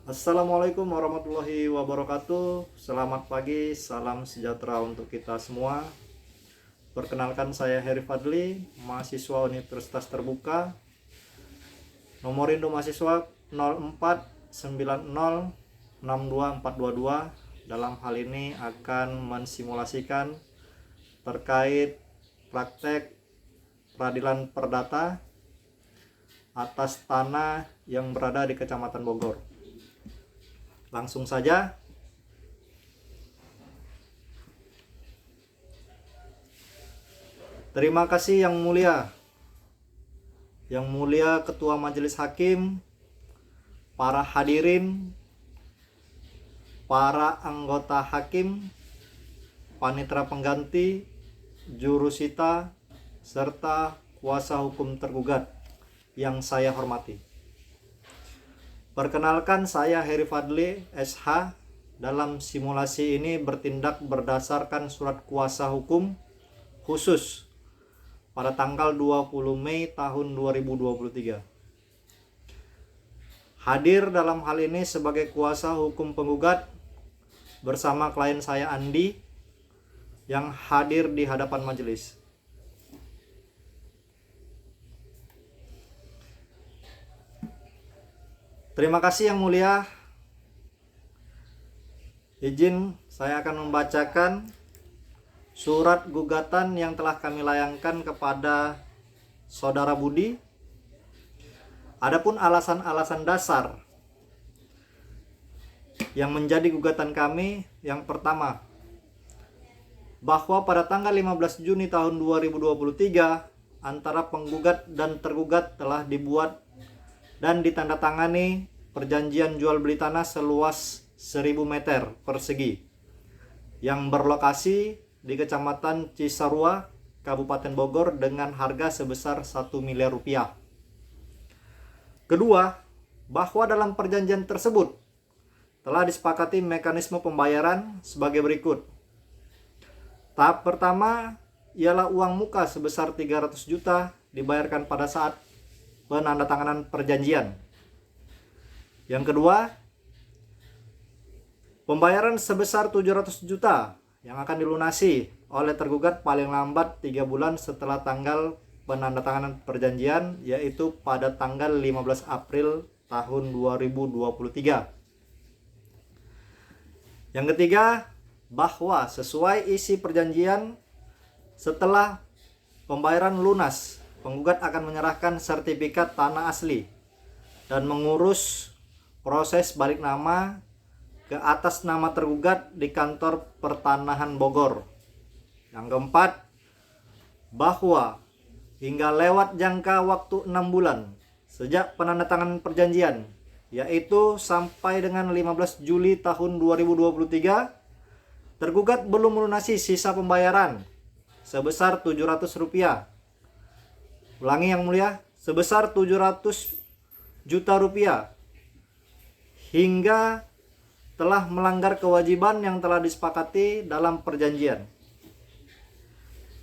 Assalamualaikum warahmatullahi wabarakatuh. Selamat pagi, salam sejahtera untuk kita semua. Perkenalkan, saya Heri Fadli, mahasiswa Universitas Terbuka. Nomor induk mahasiswa 0490624222. Dalam hal ini akan mensimulasikan terkait praktek peradilan perdata atas tanah yang berada di Kecamatan Bogor. Langsung saja. Terima kasih Yang Mulia Ketua Majelis Hakim, para hadirin, para anggota hakim, panitera pengganti, jurusita, serta kuasa hukum tergugat yang saya hormati. Perkenalkan, saya Heri Fadli, SH. Dalam simulasi ini bertindak berdasarkan surat kuasa hukum khusus pada tanggal 20 Mei tahun 2023. Hadir dalam hal ini sebagai kuasa hukum penggugat bersama klien saya Andi yang hadir di hadapan majelis. Terima kasih Yang Mulia. Izin saya akan membacakan surat gugatan yang telah kami layangkan kepada Saudara Budi. Adapun alasan-alasan dasar yang menjadi gugatan kami, yang pertama, bahwa pada tanggal 15 Juni tahun 2023 antara penggugat dan tergugat telah dibuat dan ditandatangani perjanjian jual beli tanah seluas 1000 meter persegi yang berlokasi di Kecamatan Cisarua, Kabupaten Bogor dengan harga sebesar 1 miliar rupiah. Kedua, bahwa dalam perjanjian tersebut telah disepakati mekanisme pembayaran sebagai berikut. Tahap pertama ialah uang muka sebesar 300 juta dibayarkan pada saat penandatanganan perjanjian. Yang kedua, pembayaran sebesar 700 juta yang akan dilunasi oleh tergugat paling lambat 3 bulan setelah tanggal penandatanganan perjanjian, yaitu pada tanggal 15 April tahun 2023. Yang ketiga, bahwa sesuai isi perjanjian, setelah pembayaran lunas, penggugat akan menyerahkan sertifikat tanah asli dan mengurus proses balik nama ke atas nama tergugat di kantor pertanahan Bogor. Yang keempat, bahwa hingga lewat jangka waktu 6 bulan sejak penandatanganan perjanjian, yaitu sampai dengan 15 Juli tahun 2023, tergugat belum melunasi sisa pembayaran sebesar 700 rupiah. Ulangi Yang Mulia, sebesar 700 juta rupiah hingga telah melanggar kewajiban yang telah disepakati dalam perjanjian.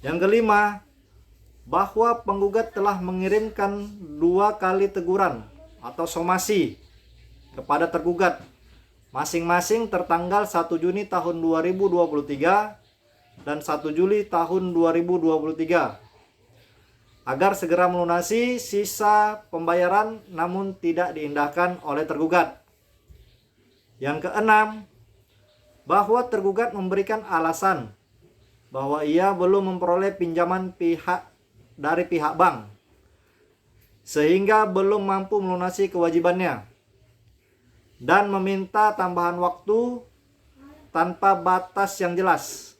Yang kelima, bahwa penggugat telah mengirimkan 2 kali teguran atau somasi kepada tergugat, masing-masing tertanggal 1 Juni tahun 2023 dan 1 Juli tahun 2023, agar segera melunasi sisa pembayaran namun tidak diindahkan oleh tergugat. Yang keenam, bahwa tergugat memberikan alasan bahwa ia belum memperoleh pinjaman dari pihak bank sehingga belum mampu melunasi kewajibannya dan meminta tambahan waktu tanpa batas yang jelas,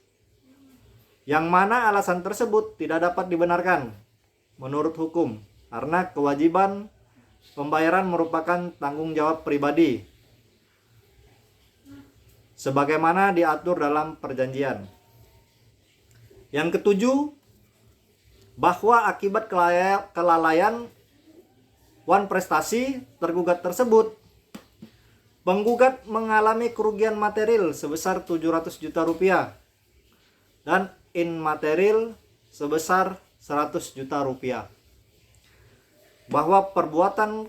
yang mana alasan tersebut tidak dapat dibenarkan menurut hukum karena kewajiban pembayaran merupakan tanggung jawab pribadi sebagaimana diatur dalam perjanjian. Yang ketujuh, bahwa akibat kelalaian wan prestasi tergugat tersebut, penggugat mengalami kerugian material sebesar 700 juta rupiah dan immaterial sebesar 100 juta rupiah. Bahwa perbuatan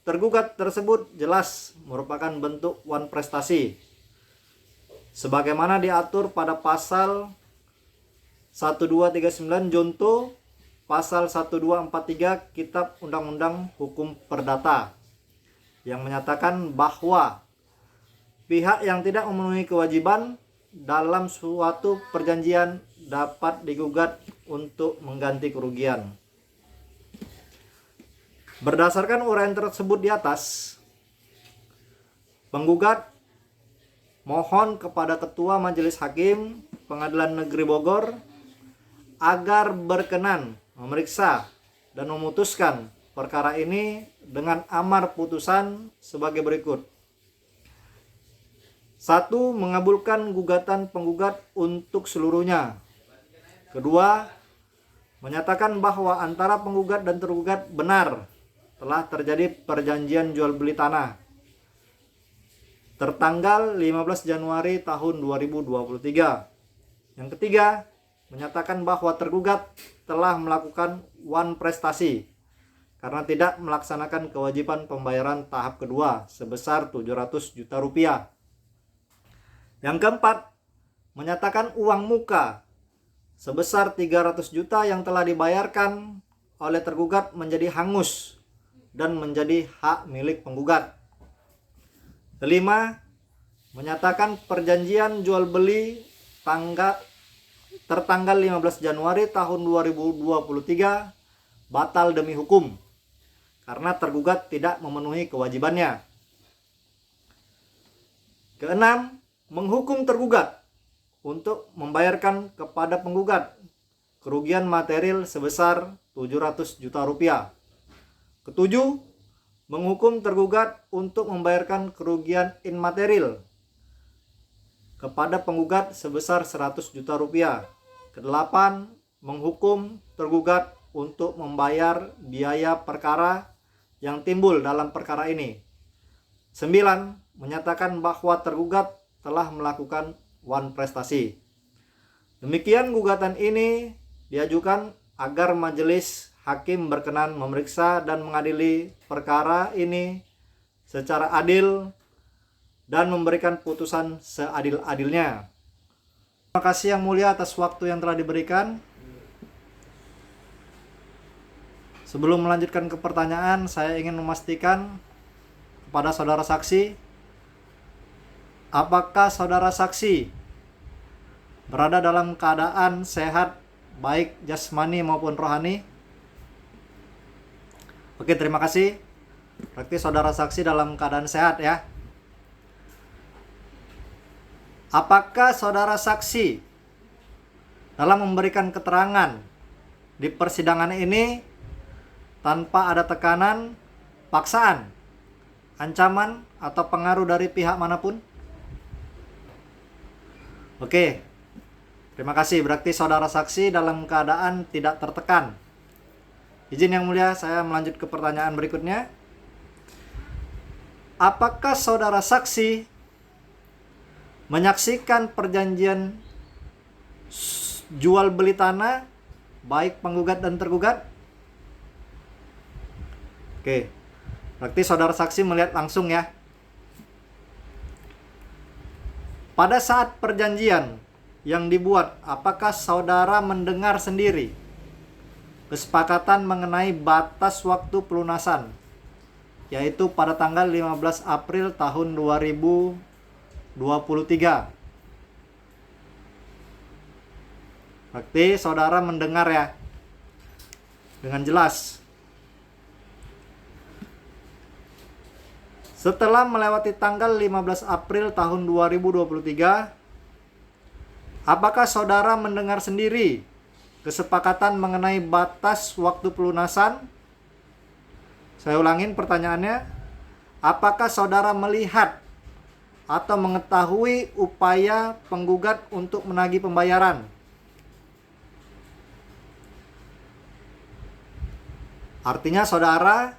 tergugat tersebut jelas merupakan bentuk wan prestasi sebagaimana diatur pada pasal 1239 Junto pasal 1243 Kitab Undang-Undang Hukum Perdata yang menyatakan bahwa pihak yang tidak memenuhi kewajiban dalam suatu perjanjian dapat digugat untuk mengganti kerugian. Berdasarkan uraian tersebut di atas, penggugat mohon kepada Ketua Majelis Hakim Pengadilan Negeri Bogor agar berkenan memeriksa dan memutuskan perkara ini dengan amar putusan sebagai berikut. 1. Mengabulkan gugatan penggugat untuk seluruhnya. Kedua, menyatakan bahwa antara penggugat dan tergugat benar telah terjadi perjanjian jual beli tanah tertanggal 15 Januari tahun 2023. Yang ketiga, menyatakan bahwa tergugat telah melakukan wan prestasi karena tidak melaksanakan kewajiban pembayaran tahap kedua sebesar 700 juta rupiah. Yang keempat, menyatakan uang muka sebesar 300 juta yang telah dibayarkan oleh tergugat menjadi hangus dan menjadi hak milik penggugat. Kelima, menyatakan perjanjian jual beli tertanggal 15 Januari tahun 2023 batal demi hukum karena tergugat tidak memenuhi kewajibannya. Keenam, menghukum tergugat untuk membayarkan kepada penggugat kerugian material sebesar 700 juta rupiah. Ketujuh, menghukum tergugat untuk membayarkan kerugian imaterial kepada penggugat sebesar 100 juta rupiah. Kedelapan, menghukum tergugat untuk membayar biaya perkara yang timbul dalam perkara ini. 9. Menyatakan bahwa tergugat telah melakukan wan prestasi. Demikian gugatan ini diajukan agar majelis hakim berkenan memeriksa dan mengadili perkara ini secara adil dan memberikan putusan seadil-adilnya. Terima kasih Yang Mulia atas waktu yang telah diberikan. Sebelum melanjutkan ke pertanyaan, saya ingin memastikan kepada saudara saksi, apakah saudara saksi berada dalam keadaan sehat baik jasmani maupun rohani? Oke, terima kasih. Berarti saudara saksi dalam keadaan sehat ya. Apakah saudara saksi dalam memberikan keterangan di persidangan ini tanpa ada tekanan, paksaan, ancaman, atau pengaruh dari pihak manapun? Oke, terima kasih. Berarti saudara saksi dalam keadaan tidak tertekan. Izin Yang Mulia, saya melanjut ke pertanyaan berikutnya. Apakah saudara saksi menyaksikan perjanjian jual beli tanah baik penggugat dan tergugat? Oke, berarti saudara saksi melihat langsung ya. Pada saat perjanjian yang dibuat, apakah saudara mendengar sendiri kesepakatan mengenai batas waktu pelunasan, yaitu pada tanggal 15 April tahun 2023? Berarti saudara mendengar ya dengan jelas. Setelah melewati tanggal 15 April tahun 2023, apakah saudara mendengar sendiri kesepakatan mengenai batas waktu pelunasan? Saya ulangin pertanyaannya. Apakah saudara melihat atau mengetahui upaya penggugat untuk menagih pembayaran? Artinya saudara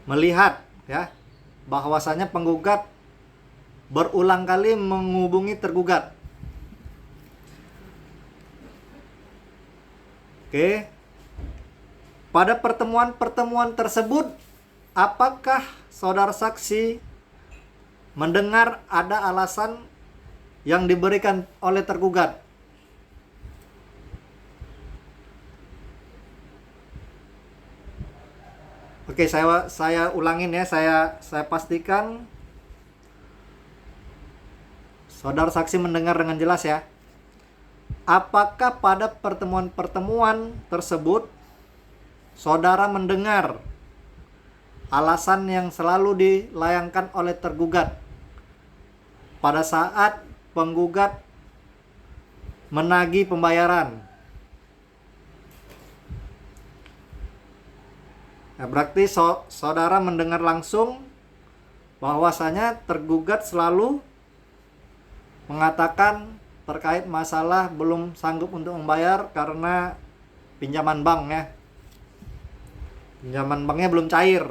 melihat ya bahwasanya penggugat berulang kali menghubungi tergugat. Oke. Pada pertemuan-pertemuan tersebut, apakah saudara saksi mendengar ada alasan yang diberikan oleh tergugat? Oke, saya ulangin ya, saya pastikan saudara saksi mendengar dengan jelas ya. Apakah pada pertemuan-pertemuan tersebut saudara mendengar alasan yang selalu dilayangkan oleh tergugat pada saat penggugat menagih pembayaran? Nah, berarti saudara mendengar langsung bahwasanya tergugat selalu mengatakan terkait masalah belum sanggup untuk membayar karena pinjaman bank ya. Pinjaman banknya belum cair.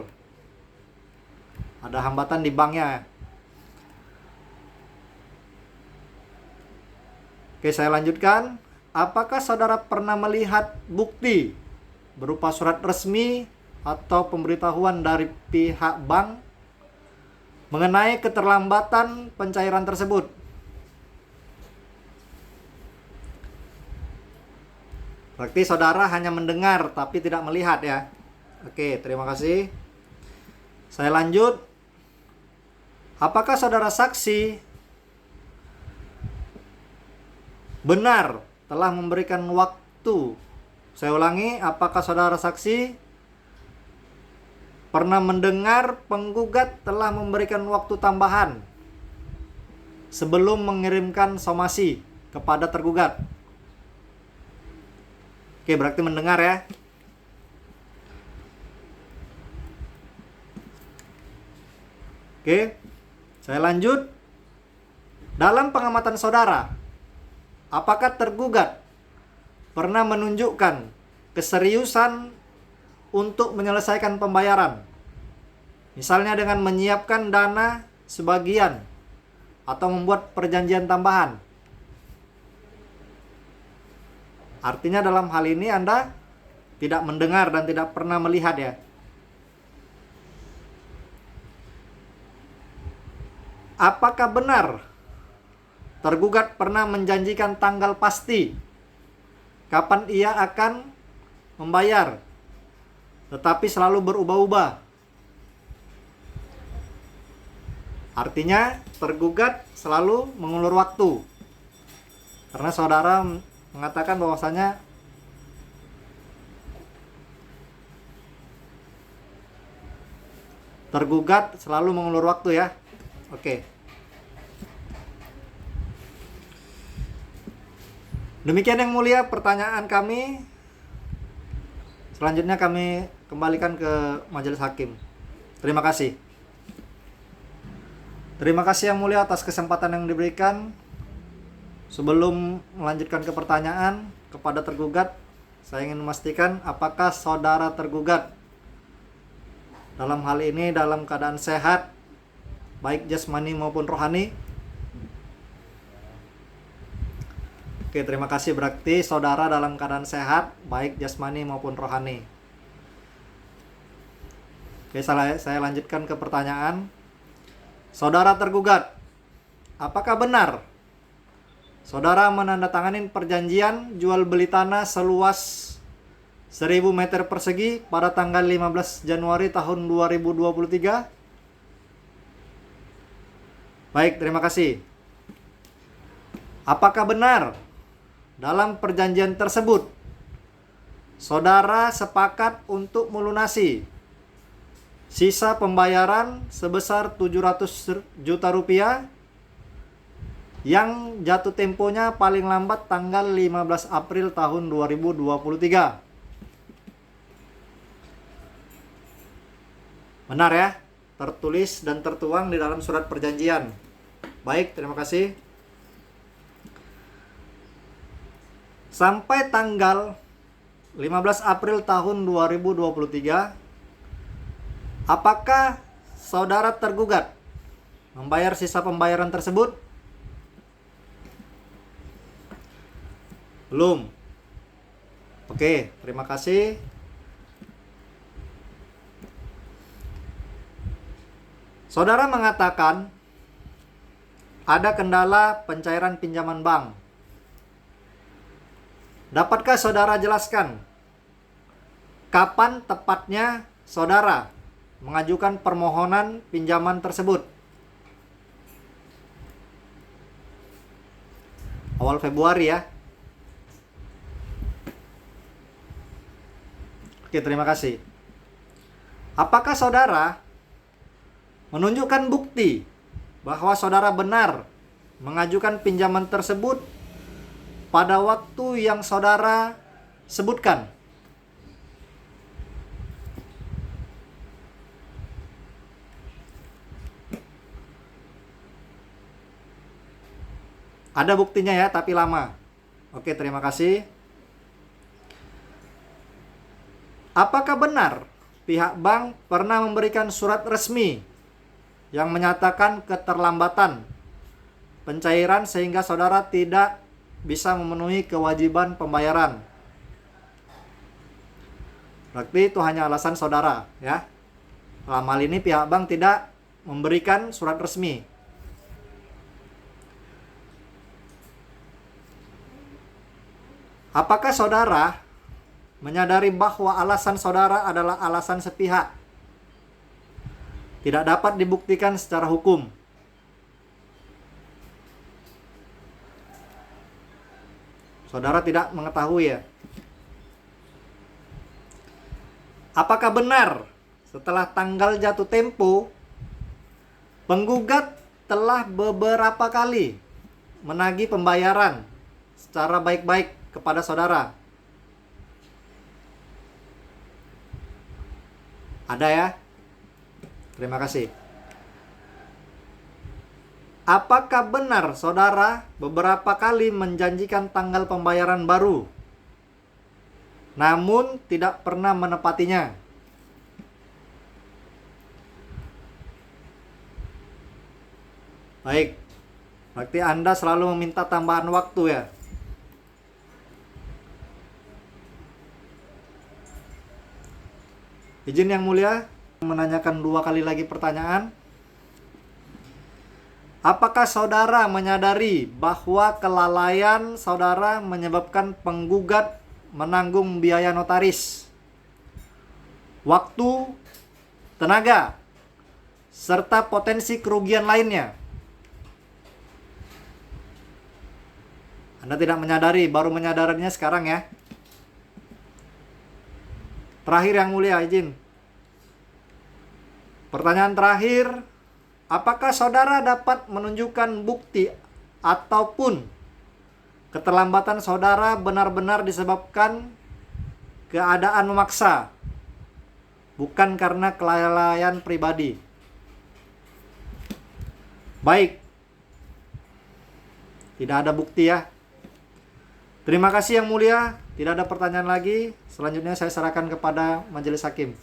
Ada hambatan di banknya. Oke, saya lanjutkan. Apakah saudara pernah melihat bukti berupa surat resmi atau pemberitahuan dari pihak bank mengenai keterlambatan pencairan tersebut? Berarti saudara hanya mendengar tapi tidak melihat ya. Oke, terima kasih. Saya lanjut. Apakah saudara saksi benar telah memberikan waktu? Saya ulangi, apakah saudara saksi pernah mendengar penggugat telah memberikan waktu tambahan sebelum mengirimkan somasi kepada tergugat? Oke, berarti mendengar ya. Oke, saya lanjut. Dalam pengamatan saudara, apakah tergugat pernah menunjukkan keseriusan untuk menyelesaikan pembayaran? Misalnya dengan menyiapkan dana sebagian atau membuat perjanjian tambahan. Artinya dalam hal ini Anda tidak mendengar dan tidak pernah melihat ya. Apakah benar tergugat pernah menjanjikan tanggal pasti kapan ia akan membayar, tetapi selalu berubah-ubah? Artinya tergugat selalu mengulur waktu. Karena saudara mengatakan bahwasanya tergugat selalu mengulur waktu ya. Oke. Demikian yang mulia pertanyaan kami. Selanjutnya kami kembalikan ke majelis hakim. Terima kasih. Terima kasih yang mulia atas kesempatan yang diberikan. Sebelum melanjutkan ke pertanyaan kepada tergugat, saya ingin memastikan apakah saudara tergugat dalam hal ini dalam keadaan sehat, baik jasmani maupun rohani? Oke, terima kasih. Berarti saudara dalam keadaan sehat, baik jasmani maupun rohani. Oke, saya lanjutkan ke pertanyaan. Saudara tergugat, apakah benar saudara menandatangani perjanjian jual beli tanah seluas 1000 meter persegi pada tanggal 15 Januari tahun 2023? Baik, terima kasih. Apakah benar dalam perjanjian tersebut saudara sepakat untuk melunasi sisa pembayaran sebesar 700 juta rupiah yang jatuh temponya paling lambat tanggal 15 April tahun 2023? Benar ya? Tertulis dan tertuang di dalam surat perjanjian. Baik, terima kasih. Sampai tanggal 15 April tahun 2023, apakah saudara tergugat membayar sisa pembayaran tersebut? Belum. Oke, terima kasih. Saudara mengatakan ada kendala pencairan pinjaman bank. Dapatkah saudara jelaskan kapan tepatnya saudara mengajukan permohonan pinjaman tersebut? Awal Februari ya. Oke, terima kasih. Apakah saudara menunjukkan bukti bahwa saudara benar mengajukan pinjaman tersebut pada waktu yang saudara sebutkan? Ada buktinya ya, tapi lama. Oke, terima kasih. Apakah benar pihak bank pernah memberikan surat resmi yang menyatakan keterlambatan pencairan sehingga saudara tidak bisa memenuhi kewajiban pembayaran? Berarti itu hanya alasan saudara ya. Dalam hal ini pihak bank tidak memberikan surat resmi. Apakah saudara menyadari bahwa alasan saudara adalah alasan sepihak, tidak dapat dibuktikan secara hukum? Saudara tidak mengetahui ya. Apakah benar setelah tanggal jatuh tempo, penggugat telah beberapa kali menagih pembayaran secara baik-baik kepada saudara? Ada ya? Terima kasih. Apakah benar saudara beberapa kali menjanjikan tanggal pembayaran baru, namun tidak pernah menepatinya? Baik, berarti Anda selalu meminta tambahan waktu ya? Izin yang mulia menanyakan 2 kali lagi pertanyaan. Apakah saudara menyadari bahwa kelalaian saudara menyebabkan penggugat menanggung biaya notaris, waktu, tenaga, serta potensi kerugian lainnya? Anda tidak menyadari, baru menyadarinya sekarang ya. Terakhir yang mulia, izin. Pertanyaan terakhir, apakah saudara dapat menunjukkan bukti ataupun keterlambatan saudara benar-benar disebabkan keadaan memaksa, bukan karena kelalaian pribadi? Baik. Tidak ada bukti ya. Terima kasih yang mulia. Tidak ada pertanyaan lagi. Selanjutnya saya serahkan kepada majelis hakim.